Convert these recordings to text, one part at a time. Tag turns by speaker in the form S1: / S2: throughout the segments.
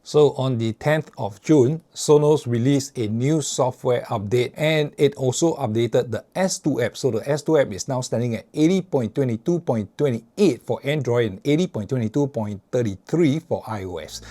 S1: So on the 10th of June, Sonos released a new software update, and it also updated the S2 app. So the S2 app is now standing at 80.22.28 for Android and 80.22.33 for iOS.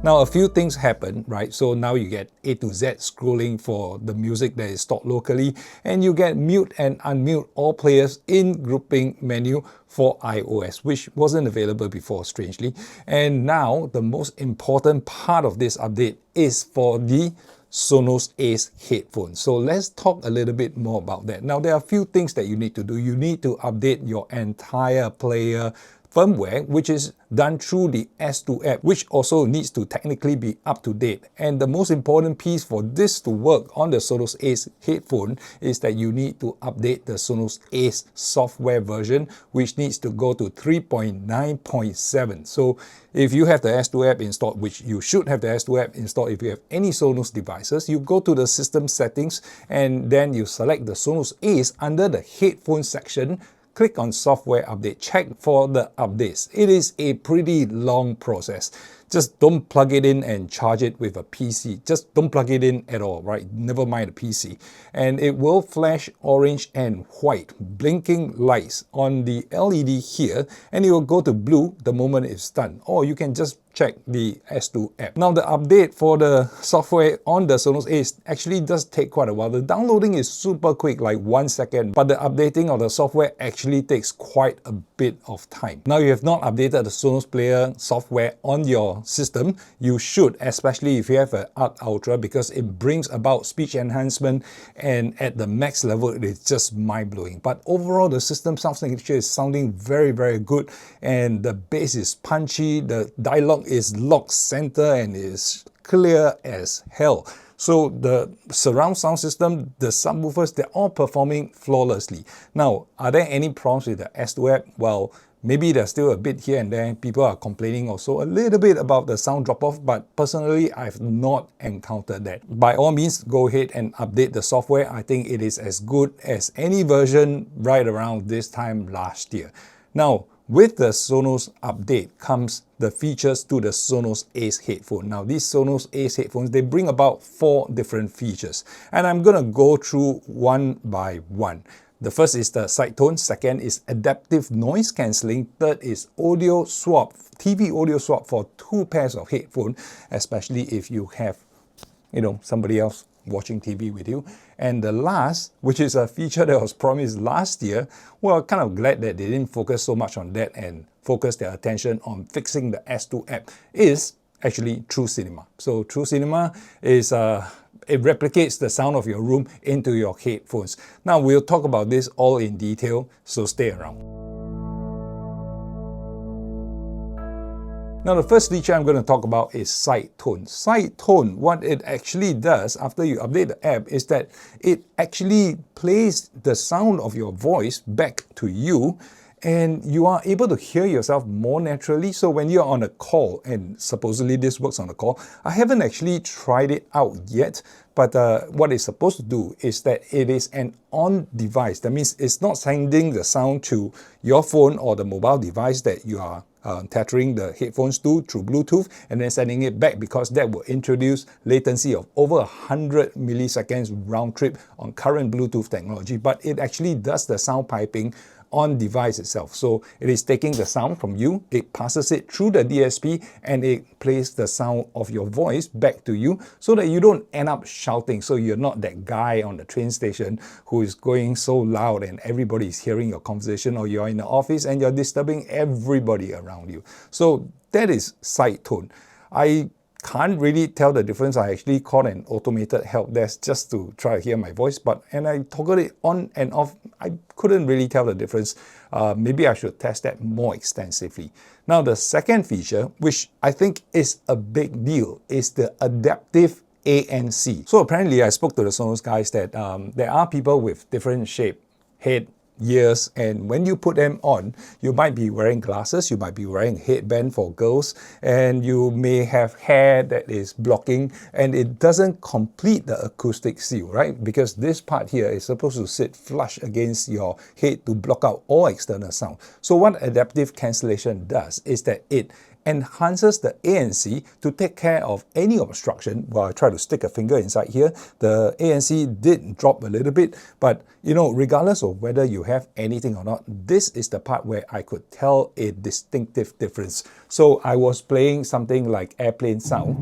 S1: Now, a few things happen, right? So now you get A to Z scrolling for the music that is stored locally, and you get mute and unmute all players in grouping menu for iOS, which wasn't available before, strangely. And now the most important part of this update is for the Sonos Ace headphones. So let's talk a little bit more about that. Now, there are a few things that you need to do. You need to update your entire player firmware, which is done through the S2 app, which also needs to technically be up to date. And the most important piece for this to work on the Sonos Ace headphone is that you need to update the Sonos Ace software version, which needs to go to 3.9.7. So if you have the S2 app installed, which you should have the S2 app installed if you have any Sonos devices, you go to the system settings and then you select the Sonos Ace under the headphone section. Click on software update, check for the updates. It is a pretty long process. Just don't plug it in and charge it with a PC. Just don't plug it in at all, right? Never mind a PC. And it will flash orange and white, blinking lights on the LED here, and it will go to blue the moment it's done. Or you can just check the S2 app. Now, the update for the software on the Sonos Ace actually does take quite a while. The downloading is super quick, like 1 second, but the updating of the software actually takes quite a bit of time. Now, you have not updated the Sonos Player software on your system. You should, especially if you have an Arc Ultra, because it brings about speech enhancement, and at the max level, it is just mind-blowing. But overall, the system sound signature is sounding very, very good, and the bass is punchy, the dialogue is locked center and is clear as hell. So the surround sound system, the subwoofers, they're all performing flawlessly. Now, are there any problems with the S2 app? Well, maybe there's still a bit here and there. People are complaining also a little bit about the sound drop-off, but personally, I've not encountered that. By all means, go ahead and update the software. I think it is as good as any version right around this time last year. Now, with the Sonos update comes the features to the Sonos Ace headphone. Now, these Sonos Ace headphones, they bring about 4 different features, and I'm gonna go through one by one. The first is the side tone, second is adaptive noise cancelling, third is audio swap, TV audio swap for 2 pairs of headphones, especially if you have, somebody else watching TV with you. And the last, which is a feature that was promised last year, well, kind of glad that they didn't focus so much on that and focus their attention on fixing the S2 app, is actually TrueCinema. So TrueCinema is it replicates the sound of your room into your headphones. Now, we'll talk about this all in detail, so stay around. Now, the first feature I'm going to talk about is side tone. Side tone, what it actually does after you update the app is that it actually plays the sound of your voice back to you, and you are able to hear yourself more naturally. So when you're on a call, and supposedly this works on a call, I haven't actually tried it out yet, but what it's supposed to do is that it is an on-device. That means it's not sending the sound to your phone or the mobile device that you are tethering the headphones to through Bluetooth and then sending it back, because that will introduce latency of over 100 milliseconds round trip on current Bluetooth technology. But it actually does the sound piping on device itself. So it is taking the sound from you, it passes it through the DSP, and it plays the sound of your voice back to you so that you don't end up shouting. So you're not that guy on the train station who is going so loud and everybody is hearing your conversation, or you're in the office and you're disturbing everybody around you. So that is side tone. I can't really tell the difference. I actually called an automated help desk just to try to hear my voice, and I toggled it on and off. I couldn't really tell the difference. Maybe I should test that more extensively. Now, the second feature, which I think is a big deal, is the adaptive ANC. So apparently I spoke to the Sonos guys that there are people with different shaped head, ears, and when you put them on, you might be wearing glasses, you might be wearing a headband for girls, and you may have hair that is blocking, and it doesn't complete the acoustic seal, right? Because this part here is supposed to sit flush against your head to block out all external sound. So what adaptive cancellation does is that it enhances the ANC to take care of any obstruction. Well, I try to stick a finger inside here. The ANC did drop a little bit, but regardless of whether you have anything or not, this is the part where I could tell a distinctive difference. So I was playing something like airplane sound,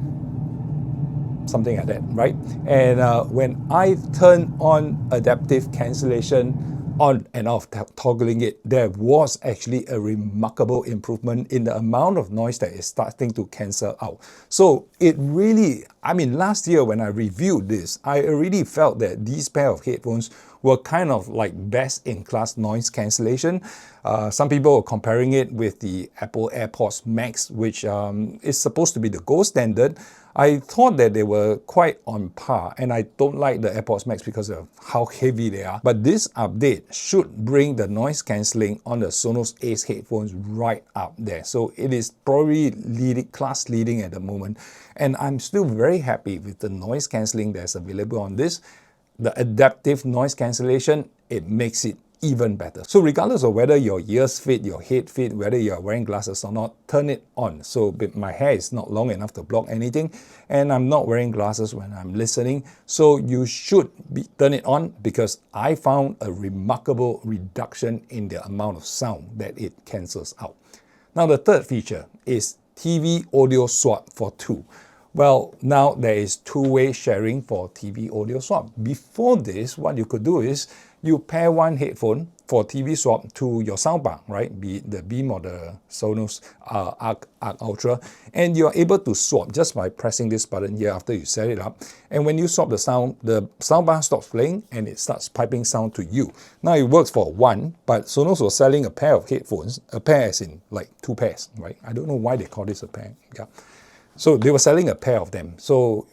S1: something like that, right? And when I turn on adaptive cancellation, on and off, toggling it, there was actually a remarkable improvement in the amount of noise that is starting to cancel out. So it really, last year when I reviewed this, I already felt that these pair of headphones were kind of like best in class noise cancellation. Some people are comparing it with the Apple AirPods Max, which is supposed to be the gold standard. I thought that they were quite on par, and I don't like the AirPods Max because of how heavy they are. But this update should bring the noise cancelling on the Sonos Ace headphones right up there. So it is probably class leading at the moment. And I'm still very happy with the noise cancelling that's available on this. The adaptive noise cancellation, it makes it even better. So regardless of whether your ears fit, your head fit, whether you're wearing glasses or not, turn it on. So my hair is not long enough to block anything, and I'm not wearing glasses when I'm listening. So you should turn it on, because I found a remarkable reduction in the amount of sound that it cancels out. Now the third feature is TV audio swap for 2. Well, now there is two-way sharing for TV audio swap. Before this, what you could do is you pair one headphone for TV swap to your soundbar, right? Be it the Beam or the Sonos Arc Ultra, and you're able to swap just by pressing this button here after you set it up. And when you swap the soundbar stops playing and it starts piping sound to you. Now it works for one, but Sonos was selling a pair of headphones, a pair as in like 2 pairs, right? I don't know why they call this a pair. Yeah. So they were selling a pair of them. So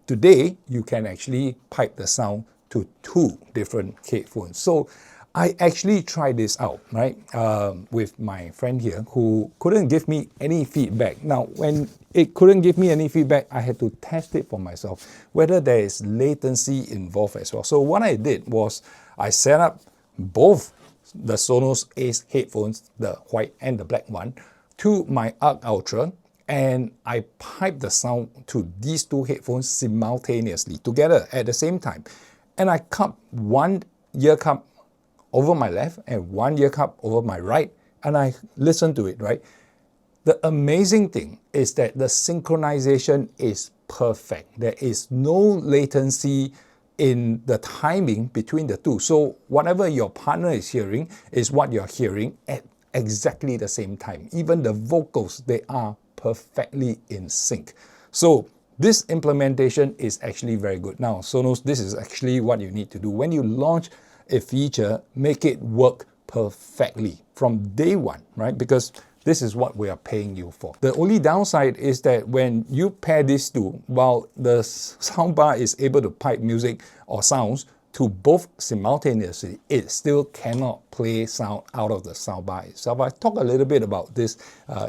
S1: today you can actually pipe the sound to 2 different headphones. So I actually tried this out, right, with my friend here who couldn't give me any feedback. Now, when it couldn't give me any feedback, I had to test it for myself, whether there is latency involved as well. So what I did was I set up both the Sonos Ace headphones, the white and the black one, to my Arc Ultra, and I piped the sound to these 2 headphones simultaneously, together at the same time. And I cup one ear cup over my left and one ear cup over my right, and I listen to it, right? The amazing thing is that the synchronization is perfect. There is no latency in the timing between the 2. So whatever your partner is hearing is what you're hearing at exactly the same time. Even the vocals, they are perfectly in sync. So this implementation is actually very good. Now, Sonos, this is actually what you need to do. When you launch a feature, make it work perfectly from day one, right? Because this is what we are paying you for. The only downside is that when you pair these 2, while the soundbar is able to pipe music or sounds to both simultaneously, it still cannot play sound out of the soundbar itself. I'll talk a little bit about this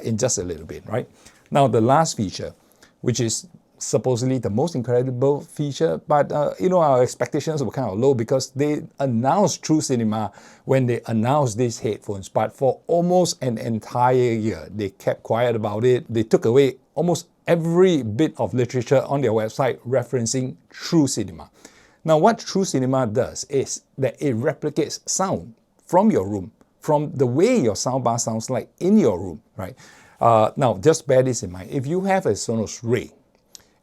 S1: in just a little bit, right? Now, the last feature, which is supposedly the most incredible feature, but our expectations were kind of low because they announced TrueCinema when they announced these headphones, but for almost an entire year, they kept quiet about it. They took away almost every bit of literature on their website referencing TrueCinema. Now, what TrueCinema does is that it replicates sound from your room, from the way your soundbar sounds like in your room, right? Now, just bear this in mind. If you have a Sonos Ray,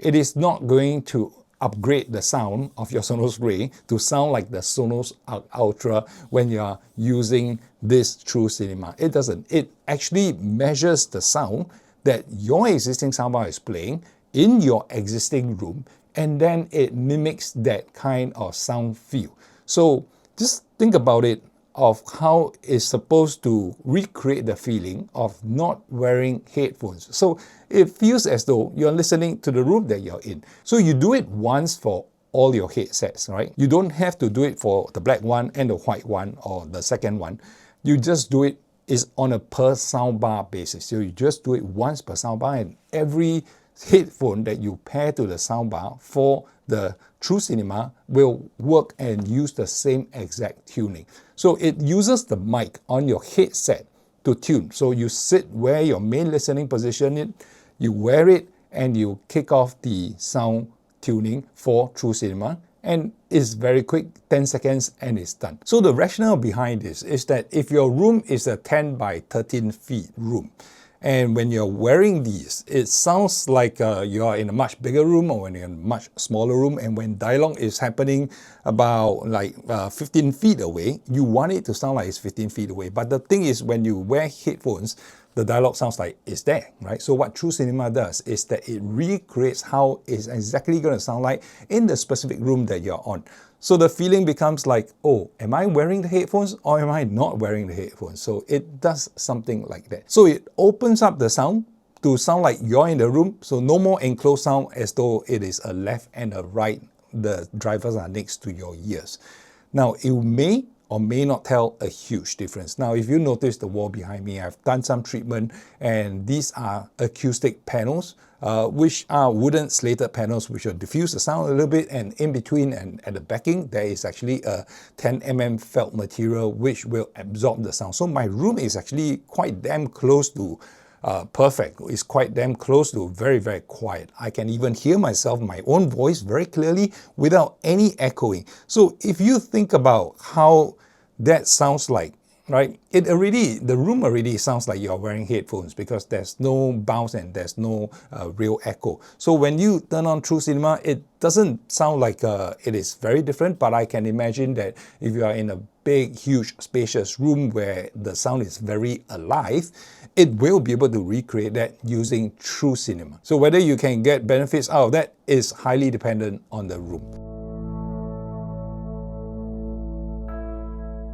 S1: it is not going to upgrade the sound of your Sonos Ray to sound like the Sonos Ultra when you are using this TrueCinema. It doesn't. It actually measures the sound that your existing soundbar is playing in your existing room, and then it mimics that kind of sound feel. So just think about it, of how it's supposed to recreate the feeling of not wearing headphones. So it feels as though you're listening to the room that you're in. So you do it once for all your headsets, right? You don't have to do it for the black one and the white one or the second one. You just do it is on a per soundbar basis. So you just do it once per soundbar, and every headphone that you pair to the soundbar for the TrueCinema will work and use the same exact tuning. So it uses the mic on your headset to tune. So you sit where your main listening position is, you wear it, and you kick off the sound tuning for TrueCinema, and it's very quick, 10 seconds and it's done. So the rationale behind this is that if your room is a 10 by 13 feet room, and when you're wearing these, it sounds like you are in a much bigger room or when you're in a much smaller room, and when dialogue is happening about like 15 feet away, you want it to sound like it's 15 feet away. But the thing is, when you wear headphones, the dialogue sounds like it's there, right? So what TrueCinema does is that it recreates how it's exactly going to sound like in the specific room that you're on. So the feeling becomes like, oh, am I wearing the headphones or am I not wearing the headphones? So it does something like that. So it opens up the sound to sound like you're in the room. So no more enclosed sound as though it is a left and a right. The drivers are next to your ears. Now, it may or may not tell a huge difference. Now, if you notice the wall behind me, I've done some treatment, and these are acoustic panels, which are wooden slated panels which will diffuse the sound a little bit, and in between and at the backing, there is actually a 10 mm felt material which will absorb the sound. So my room is actually quite damn close to perfect. It's quite damn close to very, very quiet. I can even hear myself, my own voice very clearly without any echoing. So if you think about how that sounds like, right? The room already sounds like you're wearing headphones because there's no bounce and there's no real echo. So when you turn on TrueCinema, it doesn't sound like it is very different, but I can imagine that if you are in a big, huge, spacious room where the sound is very alive, it will be able to recreate that using TrueCinema. So whether you can get benefits out of that is highly dependent on the room.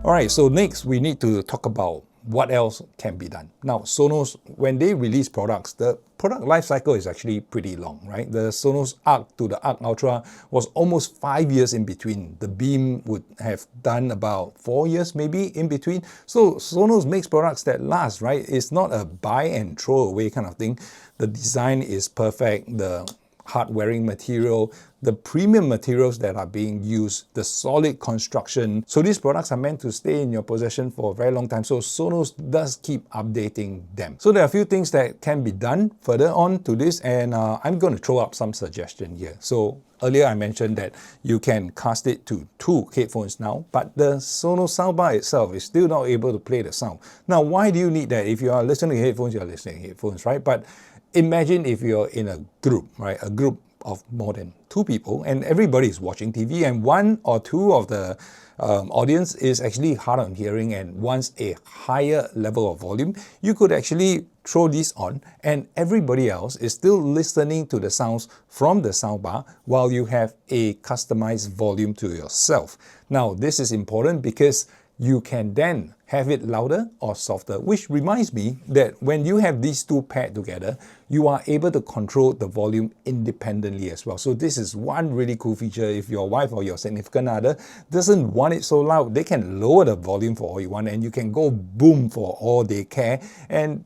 S1: All right, so next we need to talk about what else can be done. Now, Sonos, when they release products, the product life cycle is actually pretty long, right? The Sonos Arc to the Arc Ultra was almost 5 years in between. The Beam would have done about 4 years maybe in between. So Sonos makes products that last, right? It's not a buy and throw away kind of thing. The design is perfect, the hard-wearing material, the premium materials that are being used, the solid construction. So these products are meant to stay in your possession for a very long time. So Sonos does keep updating them. So there are a few things that can be done further on to this, and I'm going to throw up some suggestions here. So earlier I mentioned that you can cast it to 2 headphones now, but the Sonos soundbar itself is still not able to play the sound. Now, why do you need that? If you are listening to headphones, you're listening to headphones, right? But imagine if you're in a group, right? A group of more than 2 people, and everybody is watching TV, and 1 or 2 of the audience is actually hard on hearing and wants a higher level of volume. You could actually throw this on, and everybody else is still listening to the sounds from the soundbar while you have a customized volume to yourself. Now, this is important because you can then have it louder or softer, which reminds me that when you have these 2 paired together, you are able to control the volume independently as well. So this is one really cool feature. If your wife or your significant other doesn't want it so loud, they can lower the volume for all you want, and you can go boom for all they care, and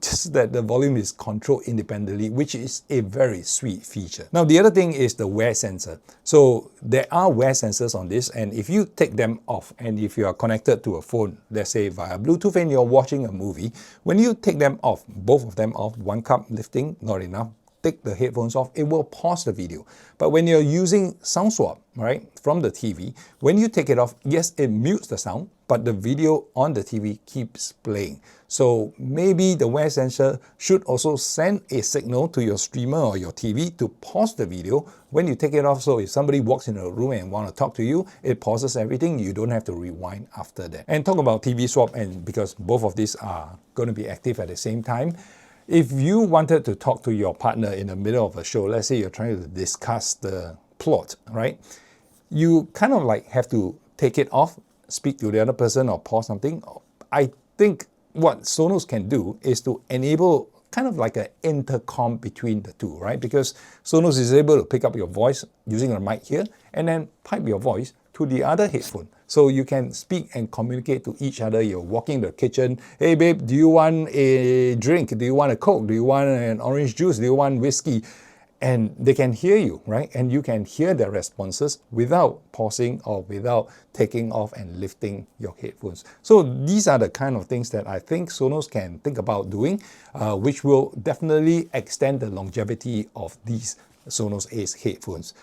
S1: just that the volume is controlled independently, which is a very sweet feature. Now, the other thing is the wear sensor. So there are wear sensors on this, and if you take them off, and if you are connected to a phone, let's say via Bluetooth, and you're watching a movie, when you take them off, both of them off, 1 cup lifting, not enough, take the headphones off, it will pause the video. But when you're using sound swap, right, from the TV, when you take it off, yes, it mutes the sound, but the video on the TV keeps playing. So maybe the wear sensor should also send a signal to your streamer or your TV to pause the video when you take it off. So if somebody walks into a room and want to talk to you, it pauses everything. You don't have to rewind after that. And talk about TV swap, and because both of these are going to be active at the same time, if you wanted to talk to your partner in the middle of a show, let's say you're trying to discuss the plot, right? You kind of like have to take it off, speak to the other person, or pause something. I think what Sonos can do is to enable kind of like an intercom between the two, right? Because Sonos is able to pick up your voice using a mic here and then pipe your voice to the other headphone. So you can speak and communicate to each other. You're walking the kitchen. Hey babe, do you want a drink? Do you want a Coke? Do you want an orange juice? Do you want whiskey? And they can hear you, right? And you can hear their responses without pausing or without taking off and lifting your headphones. So these are the kind of things that I think Sonos can think about doing, which will definitely extend the longevity of these Sonos Ace headphones.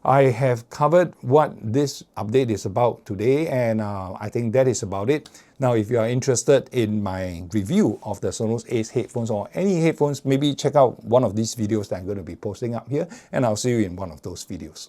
S1: I have covered what this update is about today, and I think that is about it. Now, if you are interested in my review of the Sonos Ace headphones or any headphones, maybe check out one of these videos that I'm going to be posting up here, and I'll see you in one of those videos.